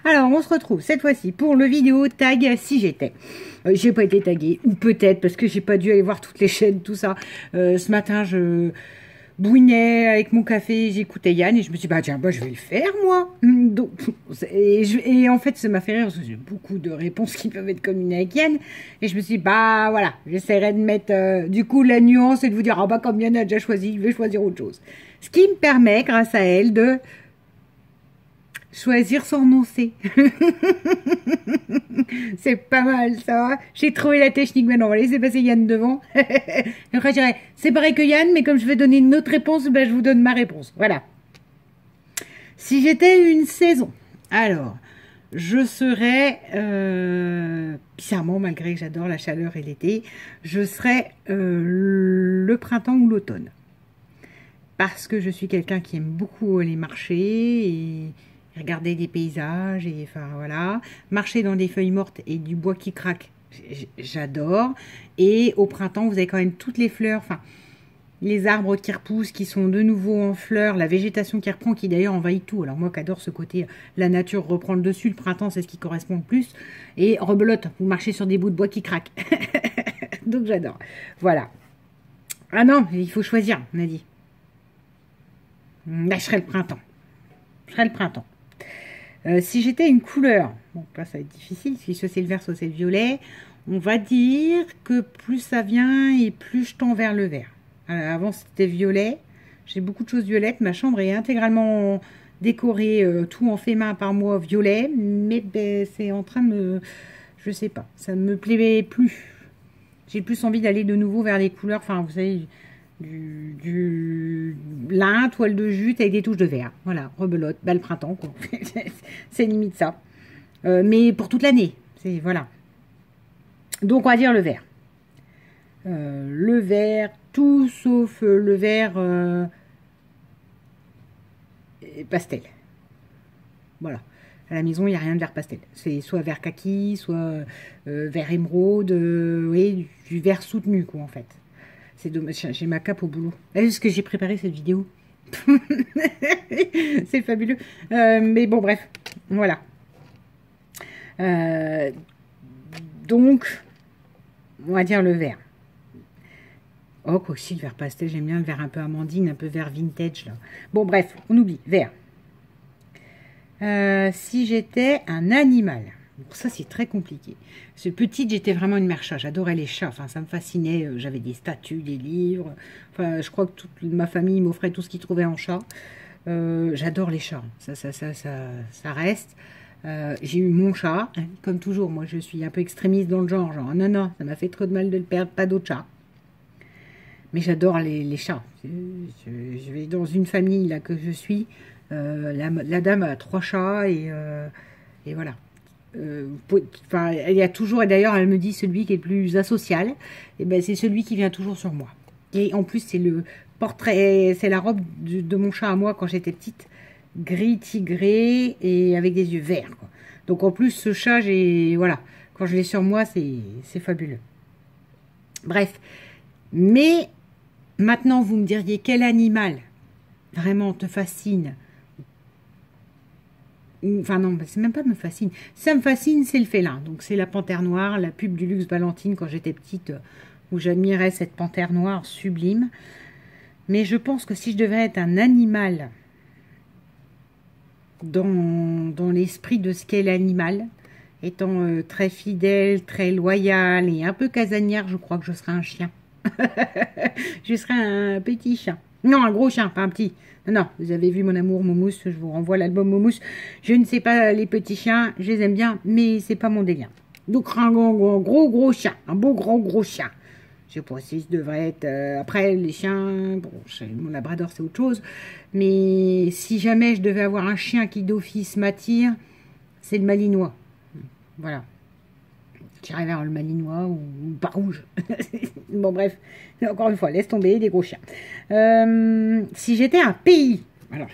Alors, on se retrouve cette fois-ci pour le vidéo tag si j'étais. J'ai pas été taguée, ou peut-être parce que j'ai pas dû aller voir toutes les chaînes, tout ça. Ce matin, je bouinais avec mon café, j'écoutais Yann et je me suis dit, bah tiens, bah, je vais le faire moi. Donc, et en fait, ça m'a fait rire parce que j'ai beaucoup de réponses qui peuvent être combinées avec Yann. Et je me suis dit, bah voilà, j'essaierai de mettre du coup la nuance et de vous dire, ah bah comme Yann a déjà choisi, je vais choisir autre chose. Ce qui me permet, grâce à elle, de choisir son nom C. C'est pas mal ça. J'ai trouvé la technique. Maintenant, on va laisser passer Yann devant. Après, je dirais, c'est pareil que Yann, mais comme je vais donner une autre réponse, ben, je vous donne ma réponse. Voilà. Si j'étais une saison, alors, je serais, bizarrement, malgré que j'adore la chaleur et l'été, je serais le printemps ou l'automne. Parce que je suis quelqu'un qui aime beaucoup les marchés et regarder des paysages et enfin voilà, marcher dans des feuilles mortes et du bois qui craque, j'adore. Et au printemps, vous avez quand même toutes les fleurs, enfin les arbres qui repoussent, qui sont de nouveau en fleurs, la végétation qui reprend, qui d'ailleurs envahit tout. Alors moi qui adore ce côté, la nature reprend le dessus, le printemps c'est ce qui correspond le plus. Et rebelote, vous marchez sur des bouts de bois qui craquent. Donc j'adore. Voilà. Ah non, il faut choisir, on a dit. Là, je serais le printemps. Je serais le printemps. Si j'étais une couleur, bon là ça va être difficile, si soit c'est le vert, soit c'est le violet, on va dire que plus ça vient et plus je tends vers le vert. Avant c'était violet, j'ai beaucoup de choses violettes, ma chambre est intégralement décorée, tout en fait main par moi violet, mais ben, c'est en train de me, je sais pas, ça ne me plaît plus. J'ai plus envie d'aller de nouveau vers les couleurs, enfin vous savez, du lin, toile de jute avec des touches de vert. Voilà, rebelote, belle printemps, quoi. C'est limite ça. Mais pour toute l'année. C'est voilà. Donc on va dire le vert. Le vert, tout sauf le vert pastel. Voilà. À la maison, il n'y a rien de vert pastel. C'est soit vert kaki, soit vert émeraude, oui, du vert soutenu, quoi, en fait. C'est dommage, j'ai ma cape au boulot. Est-ce que j'ai préparé cette vidéo? C'est fabuleux. Mais bon, bref, voilà. Donc, on va dire le vert. Oh, quoi aussi, le vert pastel, j'aime bien le vert un peu amandine, un peu vert vintage, là. Bon, bref, on oublie, vert. Si j'étais un animal... Pour ça, c'est très compliqué. Ce petite, j'étais vraiment une mère chat. J'adorais les chats. Enfin, ça me fascinait. J'avais des statues, des livres. Enfin, je crois que toute ma famille m'offrait tout ce qu'ils trouvaient en chat. J'adore les chats. Ça reste. J'ai eu mon chat. Hein, comme toujours, moi, je suis un peu extrémiste dans le genre. Genre, non, non, ça m'a fait trop de mal de le perdre. Pas d'autres chats. Mais j'adore les chats. Je vais dans une famille là que je suis. La dame a 3 chats et voilà. Enfin, il y a toujours, et d'ailleurs elle me dit celui qui est le plus asocial, et ben c'est celui qui vient toujours sur moi. Et en plus c'est le portrait, c'est la robe de mon chat à moi quand j'étais petite, gris tigré et avec des yeux verts, quoi. Donc en plus ce chat, voilà, quand je l'ai sur moi c'est fabuleux. Bref, mais maintenant vous me diriez quel animal vraiment te fascine? Enfin non, c'est même pas me fascine. Ça me fascine, c'est le félin. Donc c'est la panthère noire, la pub du luxe Valentine quand j'étais petite, où j'admirais cette panthère noire sublime. Mais je pense que si je devais être un animal dans l'esprit de ce qu'est l'animal, étant très fidèle, très loyal et un peu casanière, je crois que je serais un chien. Je serais un petit chien. Non, un gros chien, pas un petit. Non, vous avez vu mon amour Moumousse, je vous renvoie l'album Moumousse. Je ne sais pas les petits chiens, je les aime bien, mais c'est pas mon délire. Donc un gros chien, un beau gros chien. Je sais pas si je devrais être... après, les chiens, bon, mon labrador c'est autre chose, mais si jamais je devais avoir un chien qui d'office m'attire, c'est le malinois. Voilà. J'irais vers le malinois ou le pas rouge. Bon, bref. Encore une fois, laisse tomber, des gros chiens. Si j'étais un pays, alors,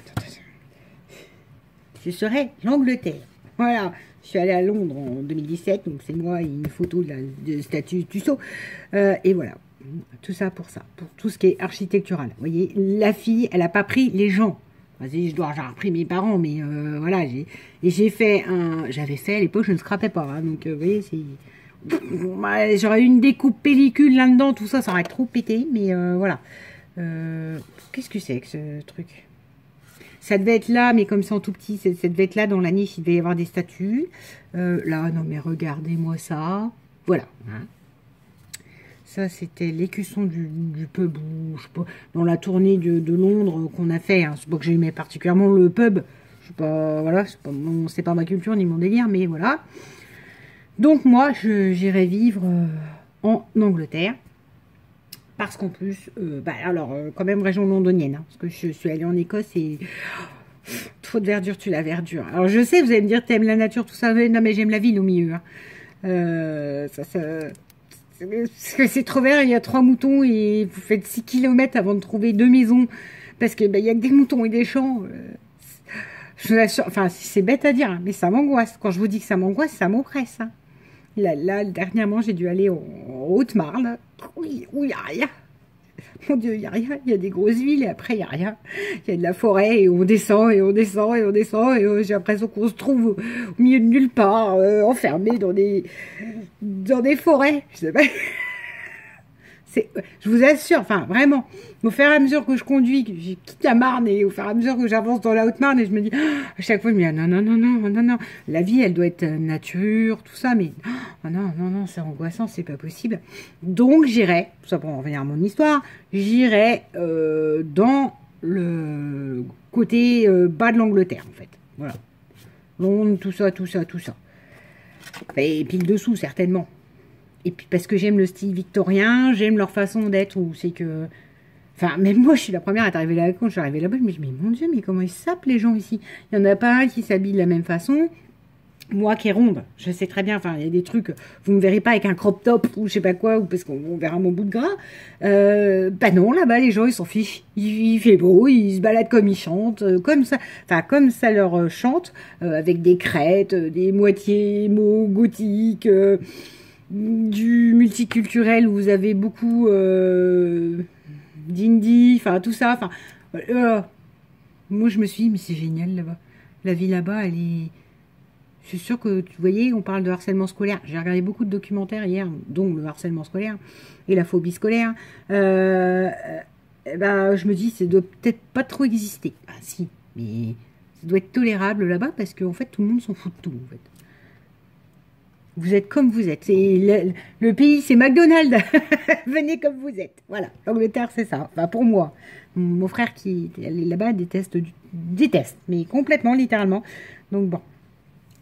ce serait l'Angleterre. Voilà. Je suis allée à Londres en 2017, donc c'est moi et une photo de statue Tussaud. Et voilà. Tout ça pour ça. Pour tout ce qui est architectural. Vous voyez, la fille, elle n'a pas pris les gens. Vas-y, je dois avoir repris mes parents, mais voilà. J'avais fait à l'époque, je ne scrapais pas. Hein, donc, vous voyez, c'est... J'aurais eu une découpe pellicule là-dedans, tout ça, ça aurait trop pété, mais voilà. Qu'est-ce que c'est que ce truc? Ça devait être là, mais comme c'est en tout petit, ça devait être là dans la niche, il devait y avoir des statues. Là, non mais regardez-moi ça. Voilà. Hein. Ça, c'était l'écusson du pub, je sais pas, dans la tournée de Londres qu'on a fait. Hein. C'est pas que j'aimais particulièrement le pub. Je sais pas, voilà, c'est pas ma culture ni mon délire, mais voilà. Donc moi, j'irai vivre en Angleterre. Parce qu'en plus, quand même région londonienne. Hein, parce que je suis allée en Écosse et... trop de verdure, tu la verdure. Alors je sais, vous allez me dire, t'aimes la nature, tout ça. Non mais j'aime la ville au milieu. Hein. C'est trop vert, il y a 3 moutons et vous faites 6 km avant de trouver 2 maisons. Parce que il y a que des moutons et des champs. Je vous assure, enfin c'est bête à dire, hein, mais ça m'angoisse. Quand je vous dis que ça m'angoisse, ça m'oppresse. Hein. Là, dernièrement, j'ai dû aller en Haute-Marne. Oui, où il n'y a rien. Mon Dieu, il n'y a rien. Il y a des grosses villes et après, il n'y a rien. Il y a de la forêt et on descend et on descend et on descend. Et j'ai l'impression qu'on se trouve au milieu de nulle part, enfermé dans des forêts. Je sais pas. Je vous assure, enfin vraiment, au fur et à mesure que je conduis, que j'ai quitté la Marne et au fur et à mesure que j'avance dans la Haute-Marne, et je me dis, à chaque fois, je me dis, non, la vie, elle doit être nature, tout ça, mais non, c'est angoissant, c'est pas possible. Donc j'irai, tout ça pour en revenir à mon histoire, j'irai dans le côté bas de l'Angleterre, en fait. Voilà. Londres, tout ça. Et puis le dessous, certainement. Et puis parce que j'aime le style victorien, j'aime leur façon d'être, où c'est que... Enfin, même moi, je suis la première à être arrivée là, quand je suis arrivée là-bas, je me dis, mais mon Dieu, mais comment ils sapent les gens ici? Il n'y en a pas un qui s'habille de la même façon. Moi qui est ronde, je sais très bien, enfin, il y a des trucs, vous me verrez pas avec un crop top ou je sais pas quoi, ou parce qu'on verra mon bout de gras. Bah non, là-bas, les gens, ils s'en fichent. Il fait beau, ils se baladent comme ils chantent, comme ça leur chante, avec des crêtes, des moitiés mots gothiques, du multiculturel où vous avez beaucoup d'indie, enfin tout ça. Enfin, moi je me suis dit, mais c'est génial là-bas. La vie là-bas, elle est... Je suis sûre que, vous voyez, on parle de harcèlement scolaire. J'ai regardé beaucoup de documentaires hier, dont le harcèlement scolaire et la phobie scolaire. Je me dis, ça doit peut-être pas trop exister. Ah si, mais ça doit être tolérable là-bas parce qu'en fait, tout le monde s'en fout de tout, en fait. Vous êtes comme vous êtes. Le pays, c'est McDonald's. Venez comme vous êtes. Voilà. L'Angleterre, c'est ça. Enfin, pour moi. Mon frère qui est là-bas déteste, mais complètement, littéralement. Donc bon.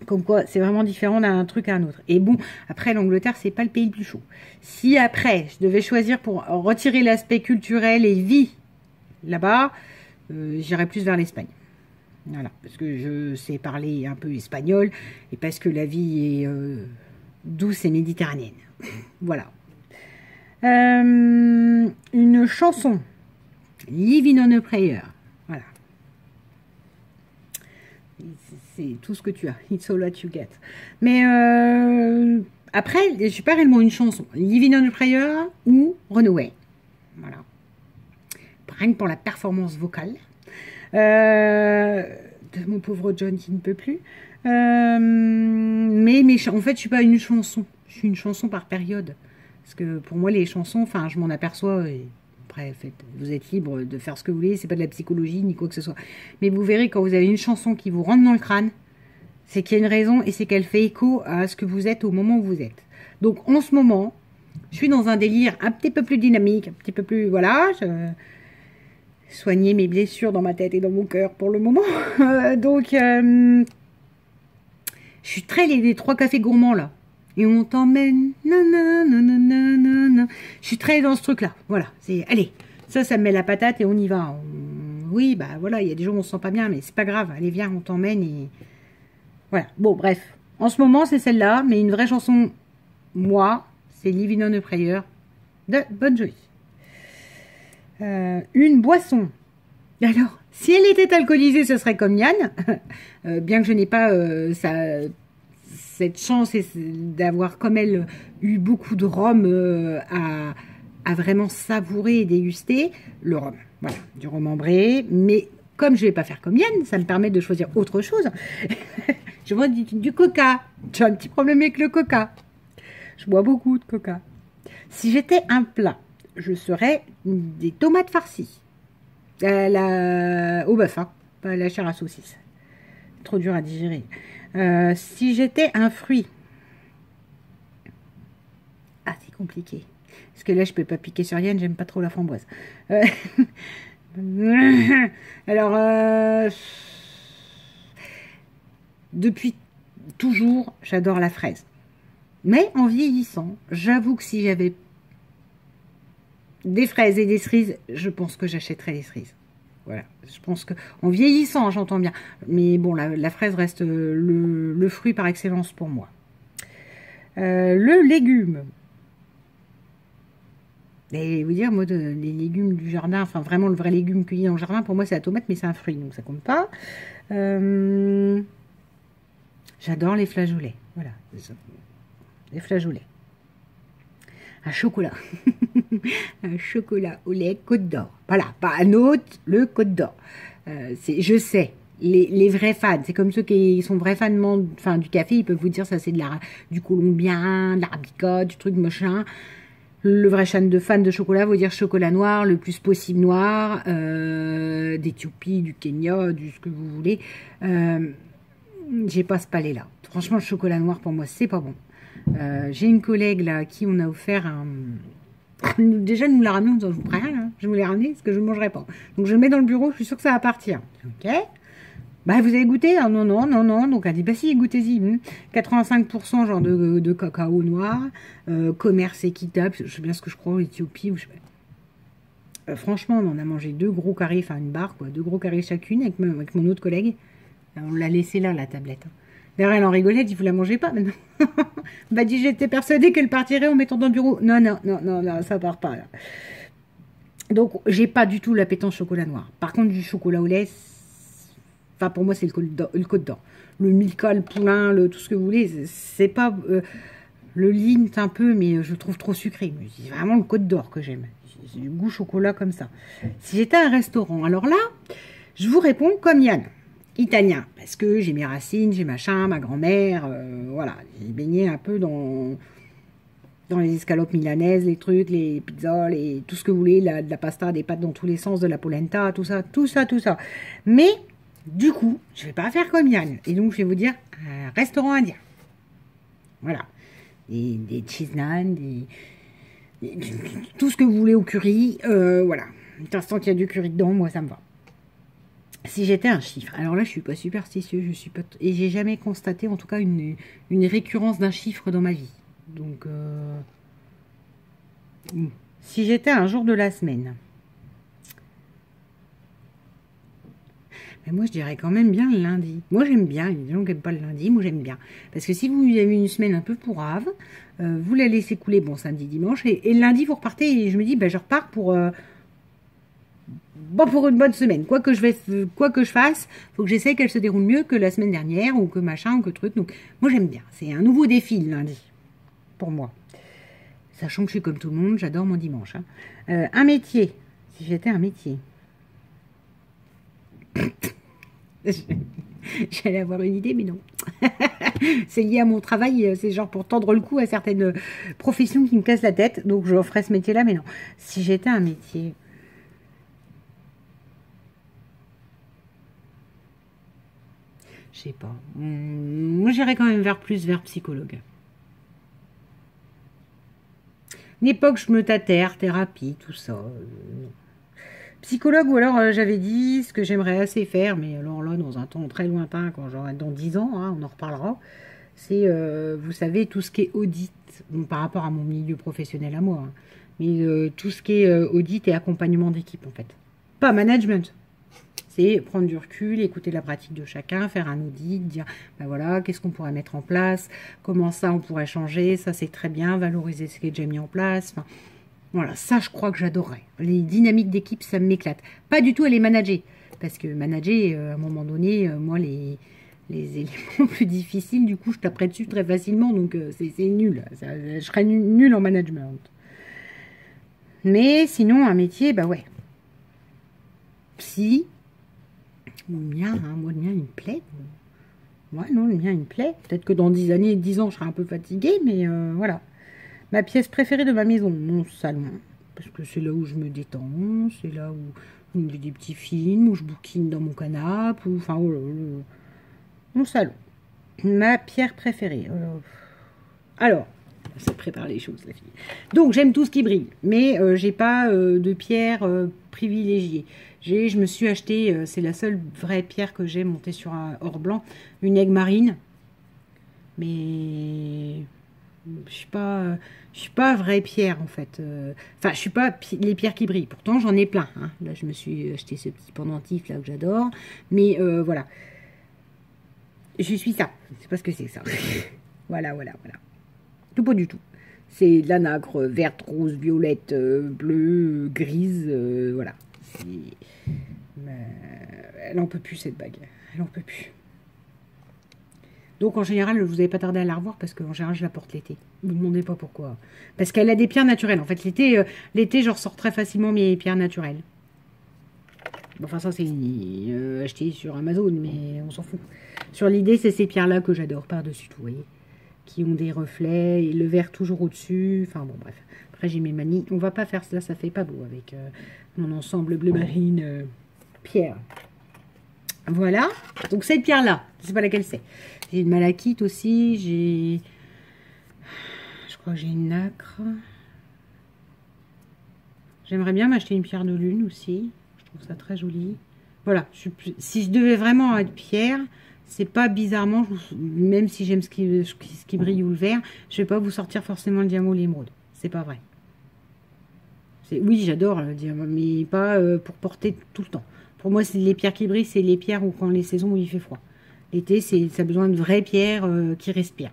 Comme quoi, c'est vraiment différent d'un truc à un autre. Et bon, après, l'Angleterre, c'est pas le pays le plus chaud. Si après, je devais choisir pour retirer l'aspect culturel et vie là-bas, j'irais plus vers l'Espagne. Voilà, parce que je sais parler un peu espagnol et parce que la vie est douce et méditerranéenne. Voilà. Une chanson. Living on a Prayer. Voilà. C'est tout ce que tu as. It's all what you get. Mais après, je ne suis pas réellement une chanson. Living on a Prayer ou Runaway. Voilà. Rien que pour la performance vocale. De mon pauvre John qui ne peut plus. Mais en fait, je suis pas une chanson. Je suis une chanson par période. Parce que pour moi, les chansons, enfin, je m'en aperçois. Et après, vous êtes libre de faire ce que vous voulez. C'est pas de la psychologie ni quoi que ce soit. Mais vous verrez quand vous avez une chanson qui vous rentre dans le crâne, c'est qu'il y a une raison et c'est qu'elle fait écho à ce que vous êtes au moment où vous êtes. Donc, en ce moment, je suis dans un délire un petit peu plus dynamique, un petit peu plus, voilà. Soigner mes blessures dans ma tête et dans mon cœur pour le moment. Donc, je suis très les 3 cafés gourmands là. Et on t'emmène. Je suis très dans ce truc-là. Voilà. Allez, ça me met la patate et on y va. Oui, bah voilà, il y a des jours où on se sent pas bien, mais c'est pas grave. Allez, viens, on t'emmène et. Voilà. Bon, bref. En ce moment, c'est celle-là, mais une vraie chanson, moi, c'est Living on a Prayer de Bon Jovi. Une boisson. Alors, si elle était alcoolisée, ce serait comme Yann. Bien que je n'ai pas cette chance d'avoir, comme elle, eu beaucoup de rhum à vraiment savourer et déguster. Le rhum, voilà, du rhum ambré. Mais comme je ne vais pas faire comme Yann, ça me permet de choisir autre chose. Je bois du coca. J'ai un petit problème avec le coca. Je bois beaucoup de coca. Si j'étais un plat, je serais des tomates farcies. Au bœuf, hein, pas la chair à saucisse. Trop dur à digérer. Si j'étais un fruit. Ah, c'est compliqué. Parce que là, je peux pas piquer sur Yann, j'aime pas trop la framboise. Alors, depuis toujours, j'adore la fraise. Mais en vieillissant, j'avoue que si j'avais des fraises et des cerises, je pense que j'achèterais les cerises. Voilà, je pense que en vieillissant, j'entends bien. Mais bon, la fraise reste le fruit par excellence pour moi. Le légume. Et vous dire, moi, les légumes du jardin, enfin vraiment le vrai légume cueilli dans le jardin, pour moi c'est la tomate, mais c'est un fruit, donc ça compte pas. J'adore les flageolets, voilà, les flageolets. Un chocolat, un chocolat au lait Côte d'Or. Voilà, pas un autre, le Côte d'Or. Je sais, les vrais fans, c'est comme ceux qui sont vrais fans du café, ils peuvent vous dire ça c'est du colombien, de l'arabica, du truc machin. Le vrai fan de chocolat vous dire chocolat noir, le plus possible noir, d'Éthiopie, du Kenya, du ce que vous voulez. J'ai pas ce palais-là. Franchement, le chocolat noir, pour moi, c'est pas bon. J'ai une collègue, là, à qui on a offert un... Déjà, nous l'a ramené, on nous en vous prends rien, hein. Je vous l'ai ramené, parce que je ne mangerai pas. Donc, je le mets dans le bureau, je suis sûre que ça va partir. Ok. Bah, vous avez goûté? Ah, non, non, non, non. Donc, elle dit, bah si, goûtez-y. 85% genre de cacao noir, commerce équitable, je sais bien ce que je crois, en Éthiopie, ou je sais pas. Franchement, on en a mangé 2 gros carrés, enfin une barre, quoi, 2 gros carrés chacune avec mon autre collègue. On l'a laissé là, la tablette. D'ailleurs, elle en rigolait, elle dit, vous la mangez pas maintenant? Bah, dit, j'étais persuadée qu'elle partirait en mettant dans le bureau. Non, non, non, non, non, ça part pas, là. Donc, j'ai pas du tout l'appétence chocolat noir. Par contre, du chocolat au lait, enfin, pour moi, c'est le Côte d'Or. Le Milka, le poulain, tout ce que vous voulez, c'est pas... le Lindt un peu, mais je trouve trop sucré. C'est vraiment le Côte d'Or que j'aime. C'est du goût chocolat comme ça. Si j'étais à un restaurant, alors là, je vous réponds comme Yann. Italien, parce que j'ai mes racines, j'ai machin, ma grand-mère, voilà. J'ai baigné un peu dans les escalopes milanaises, les trucs, les pizzas, tout ce que vous voulez, de la pasta, des pâtes dans tous les sens, de la polenta, tout ça, tout ça, tout ça. Mais... du coup, je vais pas faire comme Yann. Et donc, je vais vous dire un restaurant indien. Voilà. Des cheese naan, tout ce que vous voulez au curry. Voilà. L'instant qu'il y a du curry dedans, moi, ça me va. Si j'étais un chiffre, alors là, je suis pas superstitieux, et j'ai jamais constaté, en tout cas, une récurrence d'un chiffre dans ma vie. Donc, si j'étais un jour de la semaine... moi, je dirais quand même bien le lundi. Moi, j'aime bien. Il y a des gens qui n'aiment pas le lundi. Moi, j'aime bien. Parce que si vous avez une semaine un peu pourrave, vous la laissez couler, bon, samedi, dimanche, et le lundi, vous repartez, et je me dis, ben, je repars pour une bonne semaine. Quoi que je fasse, il faut que j'essaie qu'elle se déroule mieux que la semaine dernière, ou que machin, ou que truc. Donc, moi, j'aime bien. C'est un nouveau défi, le lundi, pour moi. Sachant que je suis comme tout le monde, j'adore mon dimanche. Hein. Un métier. Si j'étais un métier... J'allais avoir une idée, mais non. C'est lié à mon travail, c'est genre pour tendre le cou à certaines professions qui me cassent la tête. Donc je ferais ce métier-là, mais non. Si j'étais un métier... je sais pas. Moi, j'irais quand même vers psychologue. Une époque, je me tâtais, thérapie, tout ça. Psychologue, ou alors j'avais dit ce que j'aimerais assez faire, mais alors là, dans un temps très lointain, quand j'aurai dans 10 ans, hein, on en reparlera, c'est, vous savez, tout ce qui est audit, bon, par rapport à mon milieu professionnel à moi, hein, mais tout ce qui est audit et accompagnement d'équipe, en fait. Pas management. C'est prendre du recul, écouter la pratique de chacun, faire un audit, dire, ben voilà, qu'est-ce qu'on pourrait mettre en place, comment ça on pourrait changer, ça c'est très bien, valoriser ce qui est déjà mis en place, enfin... Voilà, ça, je crois que j'adorerais. Les dynamiques d'équipe, ça m'éclate. Pas du tout à les manager. Parce que manager, à un moment donné, moi, les éléments plus difficiles, du coup, je taperais dessus très facilement. Donc, c'est nul. Je serais nul en management. Mais sinon, un métier, bah ouais. Psy, Le mien, hein, moi, le mien, il me plaît. Ouais, non, le mien, il me plaît. Peut-être que dans 10 années, 10 ans, je serai un peu fatiguée, mais voilà. Ma pièce préférée de ma maison, mon salon. Parce que c'est là où je me détends, c'est là où je me fais des petits films, où je bouquine dans mon canapé, enfin, mon salon. Ma pierre préférée. Alors, ça prépare les choses, la fille. Donc, j'aime tout ce qui brille, mais j'ai pas de pierre privilégiée. Je me suis acheté, c'est la seule vraie pierre que j'ai montée sur un or blanc, une aigue marine. Mais je suis pas vraie pierre en fait. Enfin, je suis pas les pierres qui brillent. Pourtant, j'en ai plein. Hein. Là, je me suis acheté ce petit pendentif là que j'adore. Mais voilà, je suis ça. Je sais pas ce que c'est ça. Voilà. Tout pas du tout. C'est de la nacre verte, rose, violette, bleue, grise. Voilà. Elle en peut plus cette bague. Elle en peut plus. Donc en général, vous n'avez pas tardé à la revoir parce qu'en général, je la porte l'été. Vous ne me demandez pas pourquoi. Parce qu'elle a des pierres naturelles. En fait, l'été, je ressors très facilement mes pierres naturelles. Enfin, ça, c'est acheté sur Amazon, mais on s'en fout. Sur l'idée, c'est ces pierres-là que j'adore par-dessus tout, vous voyez. Qui ont des reflets, et le vert toujours au-dessus. Enfin, bon, bref. Après, j'ai mes manies. On va pas faire ça, ça fait pas beau avec mon ensemble bleu marine pierre. Voilà. Donc, cette pierre-là, je ne sais pas laquelle c'est. J'ai une malachite aussi. Je crois que j'ai une nacre. J'aimerais bien m'acheter une pierre de lune aussi. Je trouve ça très joli. Voilà. Si je devais vraiment être pierre, c'est pas bizarrement, même si j'aime ce qui brille ou le vert, je vais pas vous sortir forcément le diamant ou l'émeraude. C'est pas vrai. Oui, j'adore le diamant, mais pas pour porter tout le temps. Pour moi, c'est les pierres qui brillent, c'est les pierres où quand les saisons où il fait froid. L'été, ça a besoin de vraies pierres qui respirent.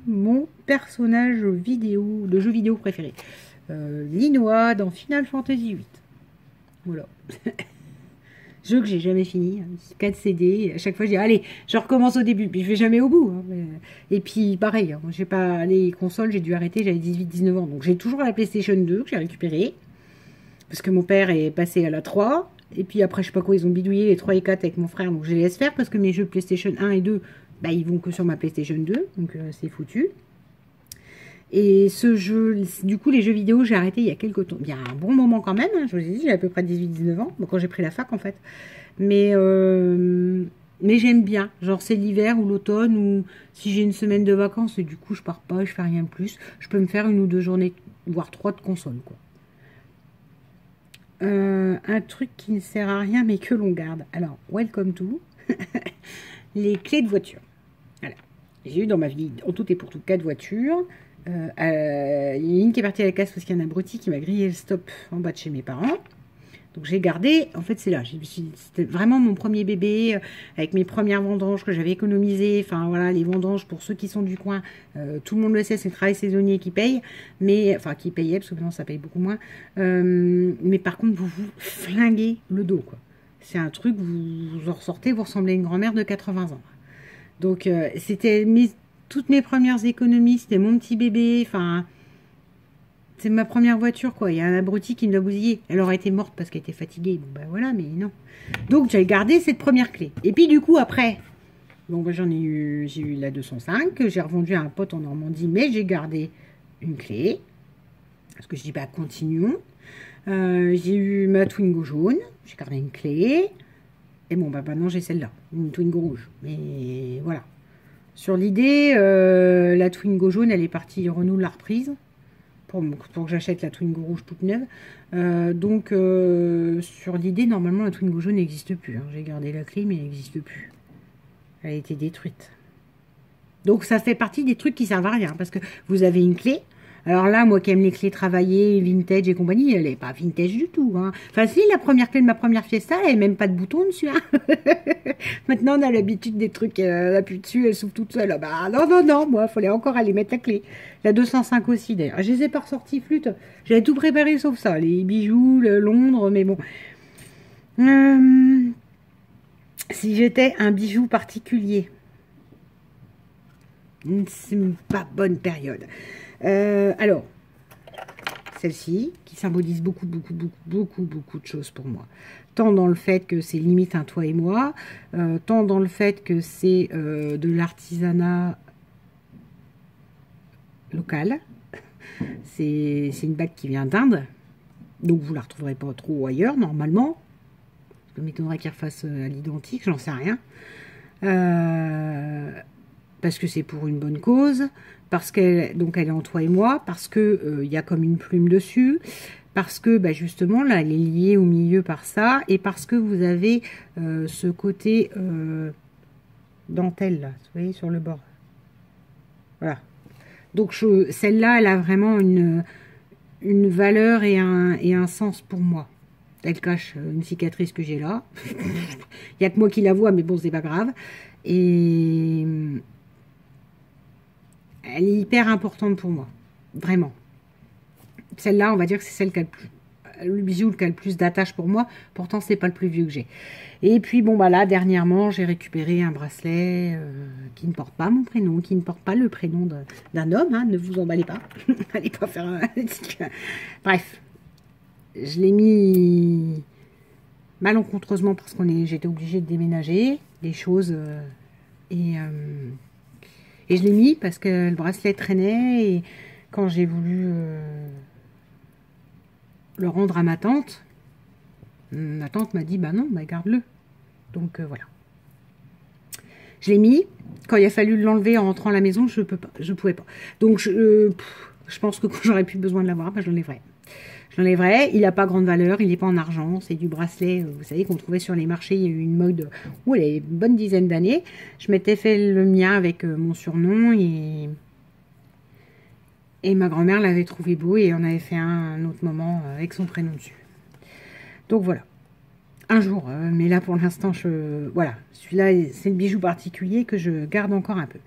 Mon personnage vidéo, de jeu vidéo préféré. Linois dans Final Fantasy VIII. Voilà. Jeu que j'ai jamais fini. 4 CD. À chaque fois, je dis, allez, je recommence au début. Puis je vais jamais au bout. Hein. Et puis, pareil, hein, j'ai pas les consoles, j'ai dû arrêter, j'avais 18-19 ans. Donc, j'ai toujours la PlayStation 2 que j'ai récupérée. Parce que mon père est passé à la 3. Et puis après, je sais pas quoi, ils ont bidouillé les 3 et 4 avec mon frère. Donc, je les laisse faire parce que mes jeux PlayStation 1 et 2, bah, ils vont que sur ma PlayStation 2. Donc, c'est foutu. Et ce jeu, du coup, les jeux vidéo, j'ai arrêté il y a quelques temps. Il y a un bon moment quand même. Hein, je vous ai dit, j'ai à peu près 18-19 ans. Bon, quand j'ai pris la fac, en fait. Mais j'aime bien. Genre, c'est l'hiver ou l'automne ou si j'ai une semaine de vacances et du coup, je pars pas, je fais rien de plus. Je peux me faire 1 ou 2 journées, voire 3 de console, quoi. Un truc qui ne sert à rien mais que l'on garde. Alors, welcome to les clés de voiture. Voilà. J'ai eu dans ma vie, en tout et pour tout, 4 voitures. Il y a une qui est partie à la casse parce qu'il y a un abruti qui m'a grillé le stop en bas de chez mes parents. Donc j'ai gardé, en fait c'est là, c'était vraiment mon premier bébé, avec mes premières vendanges que j'avais économisées, enfin voilà, les vendanges pour ceux qui sont du coin, tout le monde le sait, c'est le travail saisonnier qui paye, mais, enfin qui payait, parce que maintenant ça paye beaucoup moins, mais par contre vous vous flinguez le dos, quoi. C'est un truc, vous en ressortez, vous ressemblez à une grand-mère de 80 ans. Donc c'était toutes mes premières économies, c'était mon petit bébé, enfin... C'est ma première voiture, quoi. Il y a un abruti qui me l'a bousillé. Elle aurait été morte parce qu'elle était fatiguée. Bon, ben voilà, mais non. Donc, j'ai gardé cette première clé. Et puis, du coup, après, bon, ben, j'ai eu la 205 que j'ai revendue à un pote en Normandie, mais j'ai gardé une clé. Parce que je dis, bah, continuons. J'ai eu ma Twingo jaune. J'ai gardé une clé. Et bon, bah, maintenant, j'ai celle-là. Une Twingo rouge. Mais voilà. Sur l'idée, la Twingo jaune, elle est partie. Renault l'a reprise. Pour que j'achète la Twingo rouge toute neuve. Donc, sur l'idée, normalement, la Twingo jaune n'existe plus. Hein. J'ai gardé la clé, mais elle n'existe plus. Elle a été détruite. Donc, ça fait partie des trucs qui servent à rien. Parce que vous avez une clé. Alors là, moi qui aime les clés travaillées, vintage et compagnie, elle n'est pas vintage du tout. Hein. Enfin, si, la première clé de ma première Fiesta, elle n'a même pas de bouton dessus. Hein. Maintenant, on a l'habitude des trucs, elle appuie dessus, elle s'ouvre toute seule. Ah bah non, moi, il fallait encore aller mettre la clé. La 205 aussi, d'ailleurs. Je les ai pas ressortis flûte. J'avais tout préparé sauf ça. Les bijoux, le Londres, mais bon. Si j'étais un bijou particulier, c'est pas bonne période. Alors, celle-ci, qui symbolise beaucoup, beaucoup, beaucoup, beaucoup, beaucoup de choses pour moi. Tant dans le fait que c'est limite un toi et moi, tant dans le fait que c'est de l'artisanat local. C'est une bague qui vient d'Inde, donc vous la retrouverez pas trop ailleurs, normalement. Je m'étonnerais qu'il refasse à l'identique, j'en sais rien. Parce que c'est pour une bonne cause, parce qu'elle elle est en toi et moi, parce que y a comme une plume dessus, parce que bah, justement là elle est liée au milieu par ça, et parce que vous avez ce côté dentelle là, vous voyez sur le bord. Voilà. Donc celle-là elle a vraiment une valeur et un sens pour moi. Elle cache une cicatrice que j'ai là. Il n'y a que moi qui la vois, mais bon, c'est pas grave. Et elle est hyper importante pour moi. Vraiment. Celle-là, on va dire que c'est celle qui a le bijou qui a le plus d'attache pour moi. Pourtant, c'est pas le plus vieux que j'ai. Et puis, bon, bah là, dernièrement, j'ai récupéré un bracelet qui ne porte pas mon prénom, qui ne porte pas le prénom d'un homme. Hein, ne vous emballez pas. Allez pas faire un... Bref. Je l'ai mis malencontreusement parce j'étais obligée de déménager les choses et je l'ai mis parce que le bracelet traînait et quand j'ai voulu le rendre à ma tante m'a dit bah non, bah garde-le. Donc voilà. Je l'ai mis. Quand il a fallu l'enlever en rentrant à la maison, je pouvais pas. Donc je pense que quand j'aurais plus besoin de l'avoir, bah, je l'enlèverais. Je l'enlèverai, il n'a pas grande valeur, il n'est pas en argent, c'est du bracelet, vous savez, qu'on trouvait sur les marchés, il y a eu une mode, où il y a une bonne dizaine d'années. Je m'étais fait le mien avec mon surnom et ma grand-mère l'avait trouvé beau et on avait fait un autre moment avec son prénom dessus. Donc voilà, un jour, mais là pour l'instant, voilà, celui-là, c'est le bijou particulier que je garde encore un peu.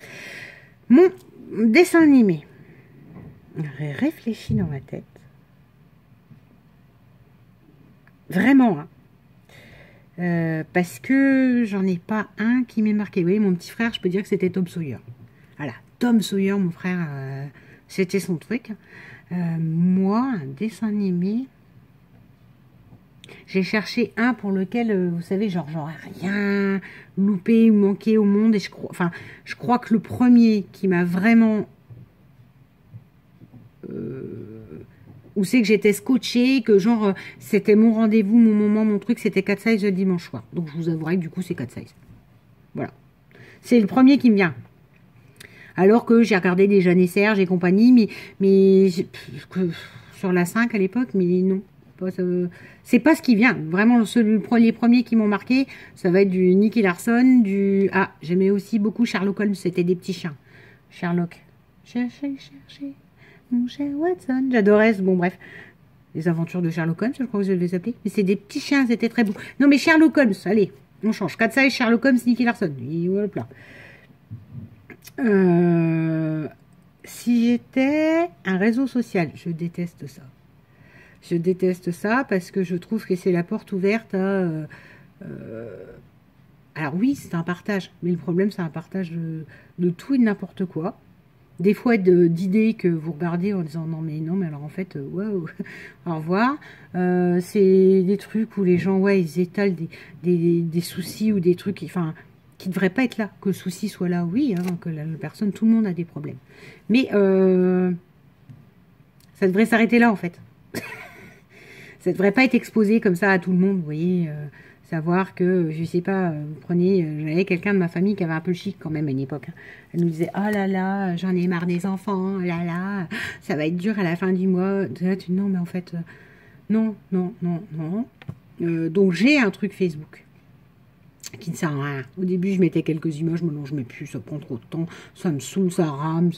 Mon dessin animé, j'ai réfléchi dans ma tête. Vraiment, hein. Parce que j'en ai pas un qui m'est marqué. Vous voyez, mon petit frère, je peux dire que c'était Tom Sawyer. Voilà, Tom Sawyer, mon frère, c'était son truc. Moi, un dessin animé, j'ai cherché un pour lequel, vous savez, genre, j'aurais rien loupé ou manqué au monde. Et je crois que le premier qui m'a vraiment... où c'est que j'étais scotchée, que genre, c'était mon rendez-vous, mon moment, mon truc, c'était Cat Size le dimanche soir. Donc, je vous avouerai que du coup, c'est Cat Size. Voilà. C'est le premier qui me vient. Alors que j'ai regardé des Jeanne et Serge et compagnie, mais sur la 5 à l'époque, mais non. C'est pas ce qui vient. Vraiment, les premiers qui m'ont marqué, ça va être du Nicky Larson, Ah, j'aimais aussi beaucoup Sherlock Holmes, c'était des petits chiens. Sherlock. Cherchez. Mon cher Watson, j'adorais bon bref, les aventures de Sherlock Holmes, je crois que je vais les appeler, mais c'est des petits chiens, c'était très beau. Non mais Sherlock Holmes, allez, on change, Cat Size, Sherlock Holmes, Nicky Larson, et voilà. Si j'étais un réseau social, je déteste ça. Je déteste ça parce que je trouve que c'est la porte ouverte à... alors oui, c'est un partage, mais le problème c'est un partage de tout et de n'importe quoi. Des fois d'idées que vous regardez en disant non mais alors en fait waouh au revoir. C'est des trucs où les gens ouais ils étalent des soucis ou des trucs qui devraient pas être là, que le souci soit là, oui, hein, que la personne, tout le monde a des problèmes, mais ça devrait s'arrêter là en fait. Ça devrait pas être exposé comme ça à tout le monde, vous voyez. Savoir que, je sais pas, vous prenez, j'avais quelqu'un de ma famille qui avait un peu le chic quand même à une époque. Hein. Elle nous disait, oh là là, j'en ai marre des enfants, oh là là, ça va être dur à la fin du mois. Non, mais en fait, non. Donc j'ai un truc Facebook qui ne sert à rien. Au début, je mettais quelques images, maintenant je mets plus, ça prend trop de temps, ça me saoule, ça rame,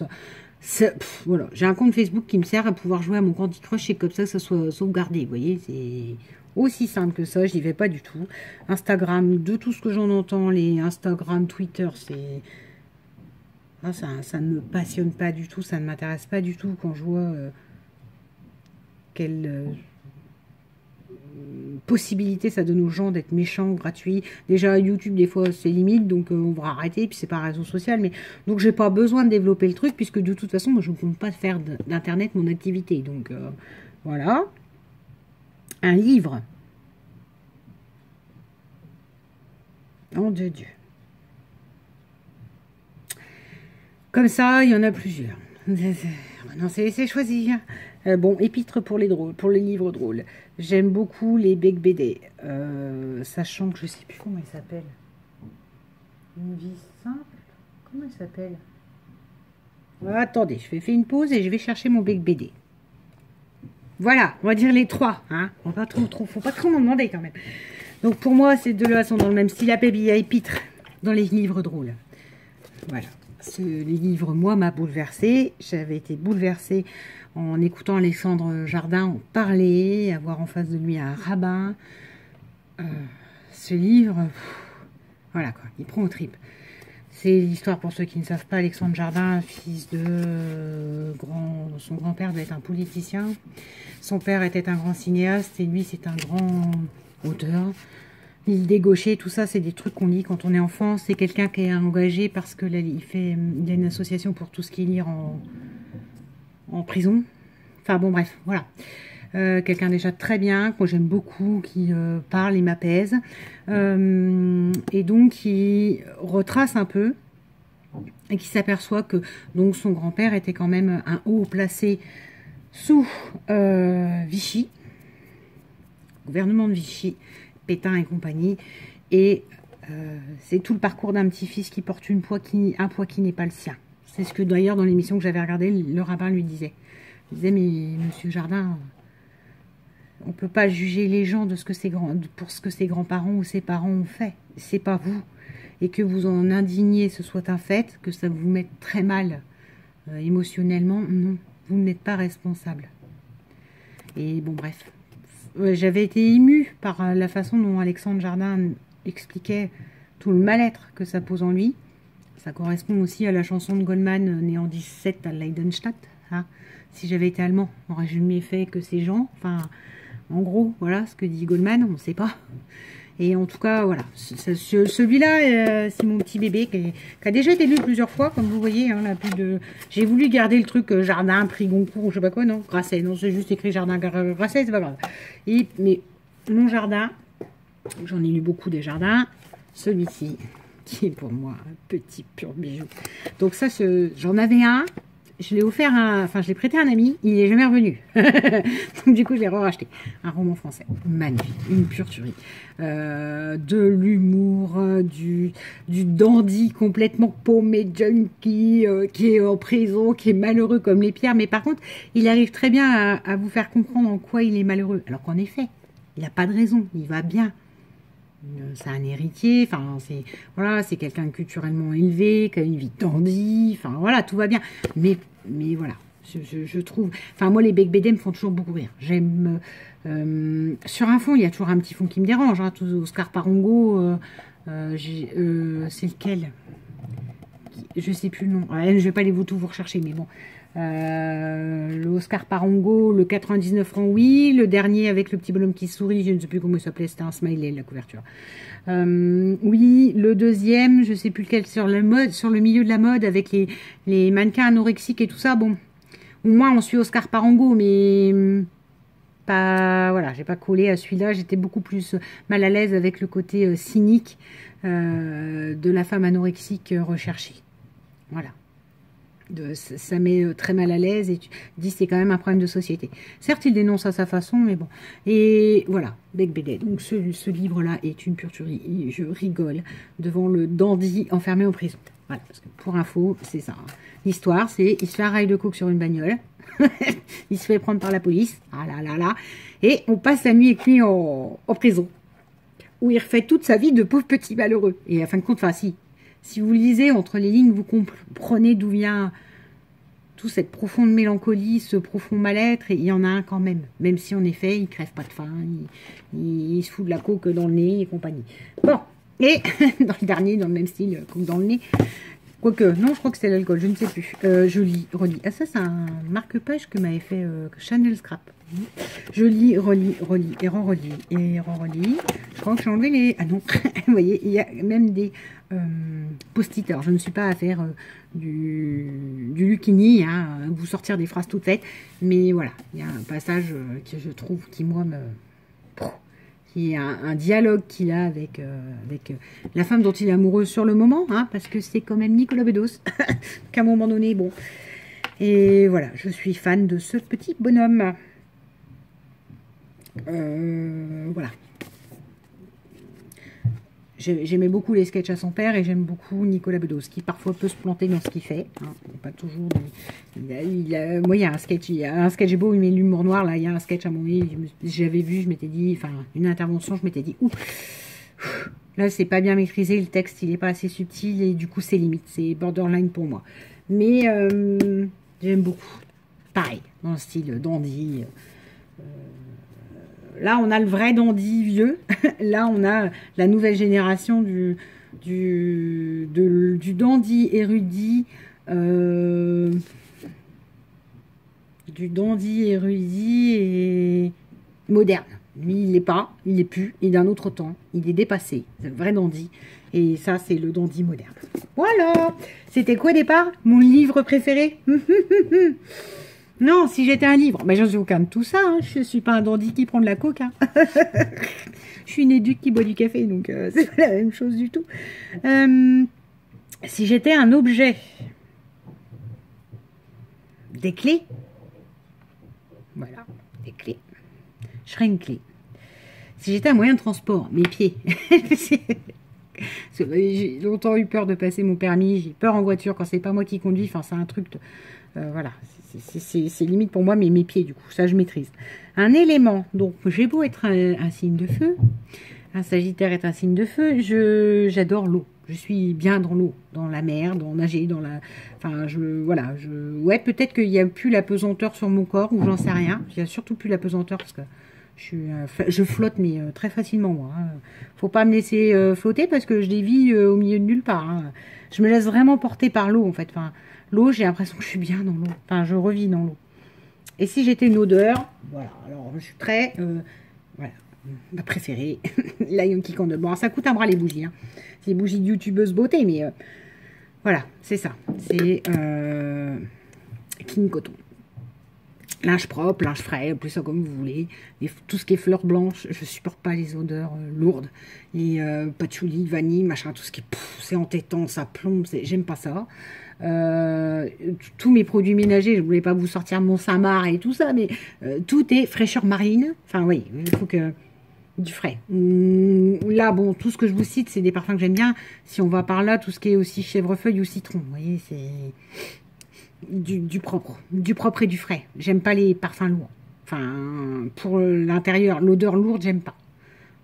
voilà. J'ai un compte Facebook qui me sert à pouvoir jouer à mon Candy Crush et comme ça soit sauvegardé, vous voyez, c'est... Aussi simple que ça, je n'y vais pas du tout. Instagram, de tout ce que j'en entends, les Instagram, Twitter, c'est... Ah, ça ne me passionne pas du tout, ça ne m'intéresse pas du tout quand je vois quelle possibilité ça donne aux gens d'être méchants, gratuits. Déjà, YouTube, des fois, c'est limite, donc on va arrêter, puis c'est pas un réseau social, mais... Donc, j'ai pas besoin de développer le truc, puisque de toute façon, moi, je ne compte pas faire d'Internet mon activité, donc... Voilà. Un livre. Oh de Dieu. Comme ça, il y en a plusieurs. Non, c'est choisi. Bon, épître pour les drôles, pour les livres drôles. J'aime beaucoup les Bec BD. Sachant que je sais plus comment il s'appelle. Une vie simple. Comment il s'appelle? Attendez, je vais faire une pause et je vais chercher mon Bec BD. Voilà, on va dire les trois. Hein. Faut pas trop m'en demander quand même. Donc pour moi, ces deux-là sont dans le même style. Il y a épître dans les livres drôles. Voilà. Ce livre, moi, m'a bouleversée. J'avais été bouleversée en écoutant Alexandre Jardin en parler, avoir en face de lui un rabbin. Ce livre, voilà quoi, il prend aux tripes. C'est l'histoire, pour ceux qui ne savent pas, Alexandre Jardin, fils de son grand-père devait être un politicien. Son père était un grand cinéaste et lui, c'est un grand auteur. L'île des gauchers, tout ça, c'est des trucs qu'on lit quand on est enfant. C'est quelqu'un qui est engagé parce que là, il y a une association pour tout ce qui est lire en prison. Enfin bon, bref, voilà. Quelqu'un déjà très bien, que j'aime beaucoup, qui parle et m'apaise. Et donc, qui retrace un peu et qui s'aperçoit que donc son grand-père était quand même un haut placé sous Vichy, gouvernement de Vichy, Pétain et compagnie, et c'est tout le parcours d'un petit-fils qui porte un poids qui n'est pas le sien. C'est ce que d'ailleurs dans l'émission que j'avais regardée, le rabbin lui disait. Il disait, mais monsieur Jardin, on ne peut pas juger les gens de ce que pour ce que ses grands-parents ou ses parents ont fait. C'est pas vous. Et que vous en indigniez, ce soit un fait, que ça vous mette très mal émotionnellement, non, vous n'êtes pas responsable. Et bon, bref. J'avais été émue par la façon dont Alexandre Jardin expliquait tout le mal-être que ça pose en lui. Ça correspond aussi à la chanson de Goldman, né en 17 à Leidenstadt. Hein. Si j'avais été allemand, on n'aurait jamais fait que ces gens. Enfin, en gros, voilà ce que dit Goldman, on ne sait pas. Et en tout cas, voilà. Celui-là, c'est mon petit bébé qui a déjà été lu plusieurs fois, comme vous voyez. Hein, j'ai voulu garder le truc Jardin, prix Goncourt, ou je sais pas quoi, non. Grasset, non, c'est juste écrit Jardin, Grasset, c'est pas grave. Mais mon jardin, j'en ai lu beaucoup des jardins. Celui-ci, qui est pour moi un petit pur bijou. Donc ça, j'en avais un. Je l'ai offert enfin je l'ai prêté à un ami, il n'est jamais revenu. Donc du coup je l'ai racheté. Un roman français, magnifique, une pure tuerie. De l'humour, du dandy complètement paumé, junkie, qui est en prison, qui est malheureux comme les pierres. Mais par contre, il arrive très bien à vous faire comprendre en quoi il est malheureux. Alors qu'en effet, il n'a pas de raison, il va bien. C'est un héritier, enfin c'est quelqu'un culturellement élevé, qui a une vie dandy, enfin voilà, tout va bien. Mais voilà, je trouve, enfin moi les Bec BD me font toujours beaucoup rire. J'aime sur un fond, il y a toujours un petit fond qui me dérange, hein, tout Oscar Parongo, c'est lequel? Je sais plus le nom. Je vais pas aller tout vous rechercher, mais bon. Le Oscar Parongo, le 99 francs, oui. Le dernier avec le petit bonhomme qui sourit, je ne sais plus comment il s'appelait, c'était un smiley, la couverture. Oui, le deuxième, je sais plus lequel, sur le milieu de la mode, avec les mannequins anorexiques et tout ça. Bon, au moins on suit Oscar Parongo, mais pas, voilà, j'ai pas collé à celui-là. J'étais beaucoup plus mal à l'aise avec le côté cynique de la femme anorexique recherchée. Voilà. Ça met très mal à l'aise et tu dis c'est quand même un problème de société. Certes, il dénonce à sa façon, mais bon. Et voilà, Bec BD. Donc ce livre-là est une pure tuerie. Je rigole devant le dandy enfermé en prison. Voilà, parce que pour info, c'est ça. Hein. L'histoire, c'est il se fait un rail de coke sur une bagnole. Il se fait prendre par la police. Ah là là là. Et on passe la nuit avec lui en prison. Où il refait toute sa vie de pauvre petit malheureux. Et à fin de compte, enfin si vous lisez entre les lignes, vous comprenez d'où vient toute cette profonde mélancolie, ce profond mal-être, et il y en a un quand même. Même si en effet, il crève pas de faim, il se fout de la coke dans le nez et compagnie. Bon, et dans le dernier, dans le même style, coke dans le nez, Quoique, non, je crois que c'est l'alcool, je ne sais plus. Je lis, relis. Ah, ça, c'est un marque-page que m'avait fait Chanel Scrap. Je lis, relis, relis, et relis, et relis. Je crois que j'ai enlevé les... Ah non, vous voyez, il y a même des post-it. Alors, je ne suis pas à faire du Lucchini, hein, vous sortir des phrases toutes faites. Mais voilà, il y a un passage que je trouve qui, moi, me... qui est un dialogue qu'il a avec la femme dont il est amoureux sur le moment, hein, parce que c'est quand même Nicolas Bedos, qu'à un moment donné, bon. Et voilà, je suis fan de ce petit bonhomme. Voilà. J'aimais beaucoup les sketchs à son père et j'aime beaucoup Nicolas Bedos, qui parfois peut se planter dans ce qu'il fait. Hein. Pas toujours. Moi, il y a un sketch beau, il met l'humour noir. Là, il y a un sketch à mon avis, j'avais vu, je m'étais dit, enfin, une intervention, je m'étais dit, ouh, là, c'est pas bien maîtrisé, le texte, il est pas assez subtil et du coup, c'est limite, c'est borderline pour moi. Mais j'aime beaucoup. Pareil, dans le style dandy. Là, on a le vrai dandy vieux. Là, on a la nouvelle génération du dandy érudit. Du dandy érudit et moderne. Lui, il n'est pas, il n'est plus, il est d'un autre temps. Il est dépassé. C'est le vrai dandy. Et ça, c'est le dandy moderne. Voilà. C'était quoi au départ? Mon livre préféré? Non, si j'étais un livre, mais j'en suis aucun de tout ça. Hein. Je suis pas un dandy qui prend de la coke. Hein. Je suis une éduque qui boit du café, donc c'est pas la même chose du tout. Si j'étais un objet, des clés, voilà, des clés. Je serais une clé. Si j'étais un moyen de transport, mes pieds. J'ai longtemps eu peur de passer mon permis. J'ai peur en voiture quand c'est pas moi qui conduis. Enfin, c'est un truc. Voilà, c'est limite pour moi, mais mes pieds, du coup, ça je maîtrise. Un élément, donc j'ai beau être un signe de feu, un sagittaire est un signe de feu, j'adore l'eau. Je suis bien dans l'eau, dans la mer, dans nager, dans la... Enfin, voilà, ouais, peut-être qu'il n'y a plus la pesanteur sur mon corps, ou j'en sais rien. Il n'y a surtout plus la pesanteur, parce que je flotte, mais très facilement, moi. Hein. Faut pas me laisser flotter, parce que je dévie au milieu de nulle part. Hein. Je me laisse vraiment porter par l'eau, en fait. Enfin, l'eau, j'ai l'impression que je suis bien dans l'eau. Enfin, je revis dans l'eau. Et si j'étais une odeur, voilà. Alors, je suis très... voilà. Ma préférée. La Yonki Candle. Bon, ça coûte un bras, les bougies. Hein. C'est des bougies de youtubeuse beauté, mais... voilà, c'est ça. C'est... King Coton. Linge propre, linge frais, plus ça comme vous voulez. Et tout ce qui est fleurs blanches, je supporte pas les odeurs lourdes. Les patchouli, vanille, machin, tout ce qui est... c'est entêtant, ça plombe, j'aime pas ça. Tous mes produits ménagers, je voulais pas vous sortir mon Samar et tout ça, mais tout est fraîcheur marine. Enfin, oui, il faut que... du frais. Là, bon, tout ce que je vous cite, c'est des parfums que j'aime bien. Si on va par là, tout ce qui est aussi chèvrefeuille ou citron, vous voyez, c'est... Du propre et du frais. J'aime pas les parfums lourds. Enfin, pour l'intérieur, l'odeur lourde, j'aime pas.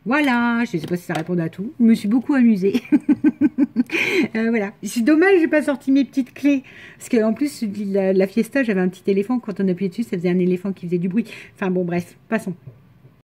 Voilà, je sais pas si ça répond à tout. Je me suis beaucoup amusée. Voilà. C'est dommage, j'ai pas sorti mes petites clés. Parce qu'en plus, la Fiesta, j'avais un petit éléphant. Quand on appuyait dessus, ça faisait un éléphant qui faisait du bruit. Enfin bon, bref, passons.